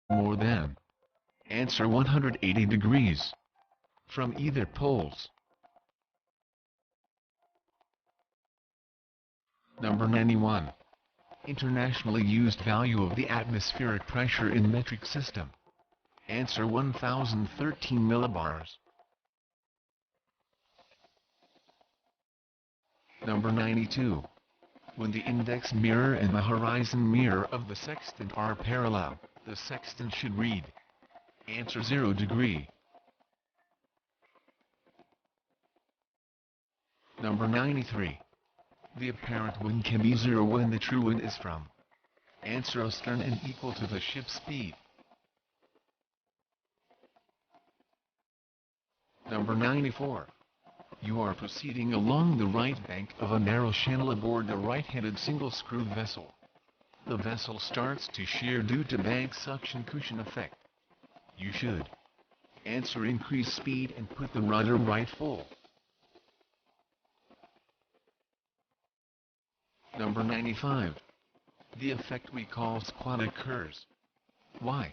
More than. Answer 180 degrees. From either poles. Number 91. Internationally used value of the atmospheric pressure in metric system. Answer 1013 millibars. Number 92. When the index mirror and the horizon mirror of the sextant are parallel, the sextant should read. Answer 0 degree. Number 93. The apparent wind can be 0 when the true wind is from. Answer astern and equal to the ship's speed. Number 94. You are proceeding along the right bank of a narrow channel aboard a right-handed single-screw vessel. The vessel starts to shear due to bank suction cushion effect. You should answer increase speed and put the rudder right full. Number 95. The effect we call squat occurs. Why?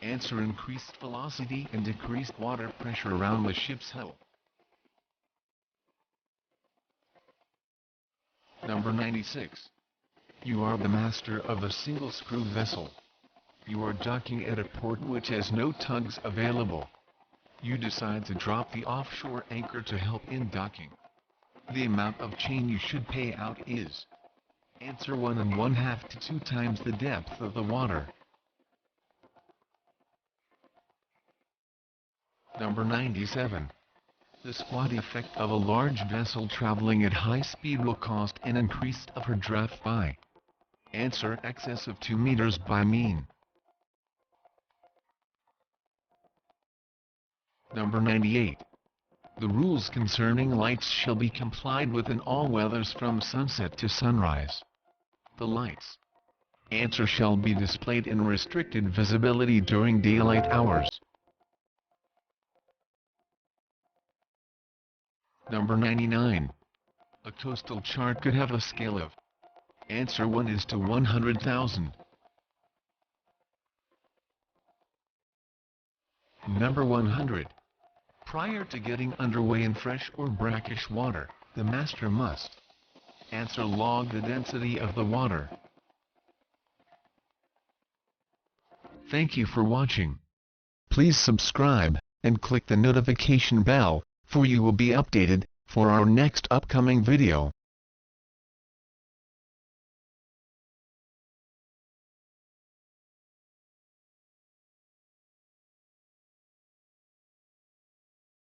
Answer increased velocity and decreased water pressure around the ship's hull. Number 96. You are the master of a single-screw vessel. You are docking at a port which has no tugs available. You decide to drop the offshore anchor to help in docking. The amount of chain you should pay out is. Answer 1 1/2 to 2 times the depth of the water. Number 97. The squat effect of a large vessel traveling at high speed will cause an increase of her draft by. Answer excess of 2 meters by mean. Number 98. The rules concerning lights shall be complied with in all weathers from sunset to sunrise. The lights. Answer shall be displayed in restricted visibility during daylight hours. Number 99. A coastal chart could have a scale of. Answer 1:100,000. Number 100. Prior to getting underway in fresh or brackish water, the master must. Answer log the density of the water. Thank you for watching. Please subscribe, and click the notification bell, for you will be updated, for our next upcoming video.